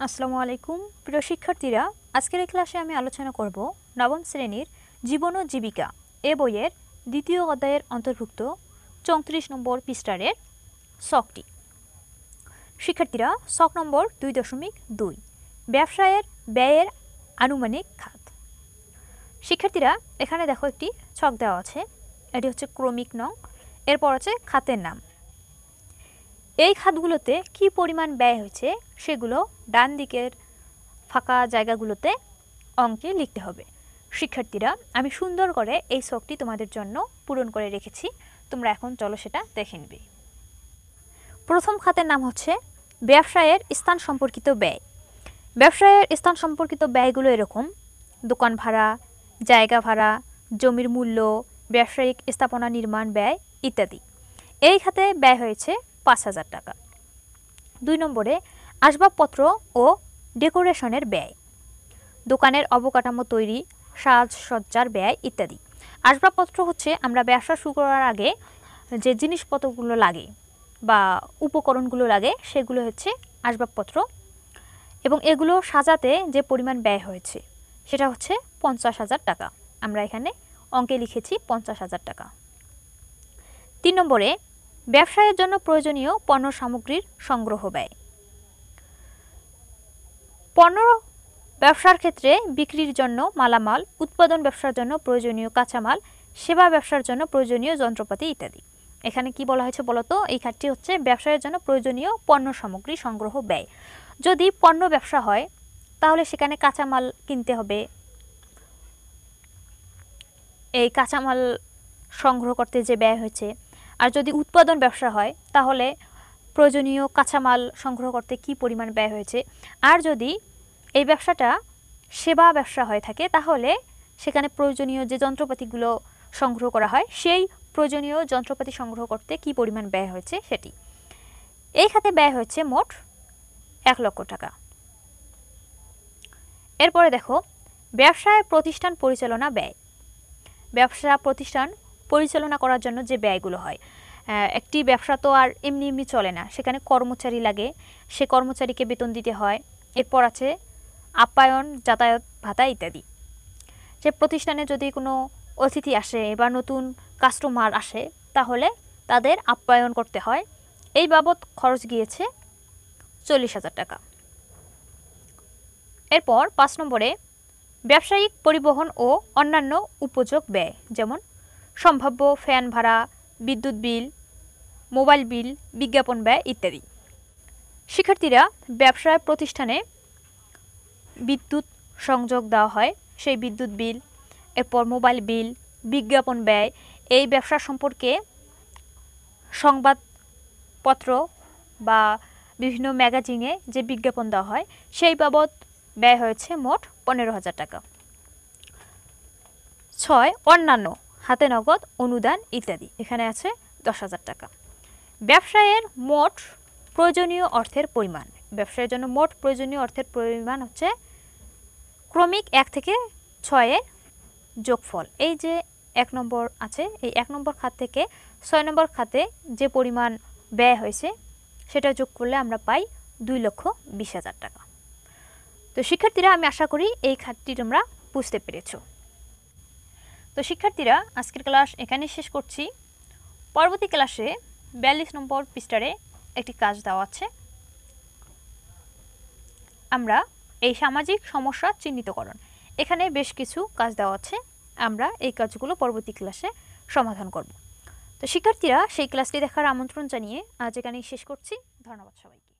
আসসালামু আলাইকুম প্রিয় শিক্ষার্থীরা, আজকের এই ক্লাসে আমি আলোচনা করব নবম শ্রেণীর জীবন ও জীবিকা এ বইয়ের দ্বিতীয় অধ্যায়ের অন্তর্ভুক্ত 34 নম্বর পৃষ্ঠারের ছকটি। শিক্ষার্থীরা, ছক নম্বর 2.2 ব্যবসায়ের ব্যয়ের আনুমানিক খাত। শিক্ষার্থীরা, এখানে দেখো একটি ছক দেওয়া আছে, এটি হচ্ছে ক্রমিক নং, এরপর আছে খাতের নাম। এই খাতগুলোতে কি পরিমাণ ব্যয় হয়েছে সেগুলো ডান দিকের ফাঁকা জায়গাগুলোতে অঙ্কে লিখতে হবে। শিক্ষার্থীরা, আমি সুন্দর করে এই ছকটি তোমাদের জন্য পূরণ করে রেখেছি, তোমরা এখন চলো সেটা দেখে নিবে। প্রথম খাতের নাম হচ্ছে ব্যবসায়ের স্থান সম্পর্কিত ব্যয়। ব্যবসায়ের স্থান সম্পর্কিত ব্যয়গুলো এরকম: দোকান ভাড়া, জায়গা ভাড়া, জমির মূল্য, ব্যবসায়িক স্থাপনা নির্মাণ ব্যয় ইত্যাদি। এই খাতে ব্যয় হয়েছে 5,000 টাকা। 2 নম্বরে আসবাবপত্র ও ডেকোরেশনের ব্যয়, দোকানের অবকাঠামো তৈরি, সাজসজ্জার ব্যয় ইত্যাদি। আসবাবপত্র হচ্ছে আমরা ব্যবসা শুরু করার আগে যে জিনিসপত্রগুলো লাগে বা উপকরণগুলো লাগে সেগুলো হচ্ছে আসবাবপত্র, এবং এগুলো সাজাতে যে পরিমাণ ব্যয় হয়েছে সেটা হচ্ছে 50,000 টাকা। আমরা এখানে অঙ্কে লিখেছি 50,000 টাকা। 3 নম্বরে ব্যবসায়ের জন্য প্রয়োজনীয় পণ্য সামগ্রীর সংগ্রহ ব্যয়। পণ্য ব্যবসার ক্ষেত্রে বিক্রির জন্য মালামাল, উৎপাদন ব্যবসার জন্য প্রয়োজনীয় কাঁচামাল, সেবা ব্যবসার জন্য প্রয়োজনীয় যন্ত্রপাতি ইত্যাদি। এখানে কি বলা হয়েছে বলতো? এই খাতটি হচ্ছে ব্যবসায়ের জন্য প্রয়োজনীয় পণ্য সামগ্রী সংগ্রহ ব্যয়। যদি পণ্য ব্যবসা হয় তাহলে সেখানে কাঁচামাল কিনতে হবে, এই কাঁচামাল সংগ্রহ করতে যে ব্যয় হয়েছে। আর যদি উৎপাদন ব্যবসা হয় তাহলে প্রয়োজনীয় কাঁচামাল সংগ্রহ করতে কি পরিমাণ ব্যয় হয়েছে। আর যদি এই ব্যবসাটা সেবা ব্যবসা হয়ে থাকে তাহলে সেখানে প্রয়োজনীয় যে যন্ত্রপাতিগুলো সংগ্রহ করা হয় সেই প্রয়োজনীয় যন্ত্রপাতি সংগ্রহ করতে কি পরিমাণ ব্যয় হয়েছে সেটি। এই খাতে ব্যয় হয়েছে মোট 1 লক্ষ টাকা। এরপরে দেখো ব্যবসায় প্রতিষ্ঠান পরিচালনা ব্যয়। ব্যবসা প্রতিষ্ঠান পরিচালনা করার জন্য যে ব্যয়গুলো হয়, একটি ব্যবসা তো আর এমনি এমনি চলে না, সেখানে কর্মচারী লাগে, সে কর্মচারীকে বেতন দিতে হয়। এরপর আছে আপ্যায়ন, যাতায়াত ভাতা ইত্যাদি। যে প্রতিষ্ঠানে যদি কোনো অতিথি আসে বা নতুন কাস্টমার আসে তাহলে তাদের আপ্যায়ন করতে হয়, এই বাবদ খরচ গিয়েছে 40,000 টাকা। এরপর 5 নম্বরে ব্যবসায়িক পরিবহন ও অন্যান্য উপযোগ ব্যয়, যেমন সম্ভাব্য ফ্যান ভাড়া, বিদ্যুৎ বিল, মোবাইল বিল, বিজ্ঞাপন ব্যয় ইত্যাদি। শিক্ষার্থীরা, ব্যবসায় প্রতিষ্ঠানে বিদ্যুৎ সংযোগ দেওয়া হয়, সেই বিদ্যুৎ বিল, এরপর মোবাইল বিল, বিজ্ঞাপন ব্যয়, এই ব্যবসা সম্পর্কে সংবাদপত্র বা বিভিন্ন ম্যাগাজিনে যে বিজ্ঞাপন দেওয়া হয় সেই বাবদ ব্যয় হয়েছে মোট 15,000 টাকা। 6 অন্যান্য, হাতে নগদ, অনুদান ইত্যাদি, এখানে আছে 10,000 টাকা। ব্যবসায়ের মোট প্রয়োজনীয় অর্থের পরিমাণ। ব্যবসায়ের জন্য মোট প্রয়োজনীয় অর্থের পরিমাণ হচ্ছে ক্রমিক 1 থেকে 6 এর যোগফল। এই যে 1 নম্বর আছে, এই 1 নম্বর খাত থেকে 6 নম্বর খাতে যে পরিমাণ ব্যয় হয়েছে সেটা যোগ করলে আমরা পাই 2,20,000 টাকা। তো শিক্ষার্থীরা, আমি আশা করি এই খাতটি তোমরা বুঝতে পেরেছো। তো শিক্ষার্থীরা, আজকের ক্লাস এখানেই শেষ করছি। পরবর্তী ক্লাসে 42 নম্বর পৃষ্ঠারে একটি কাজ দেওয়া আছে, আমরা এই সামাজিক সমস্যা চিহ্নিতকরণ, এখানে বেশ কিছু কাজ দেওয়া আছে, আমরা এই কাজগুলো পরবর্তী ক্লাসে সমাধান করব। তো শিক্ষার্থীরা, সেই ক্লাসটি দেখার আমন্ত্রণ জানিয়ে আজ এখানেই শেষ করছি। ধন্যবাদ সবাইকে।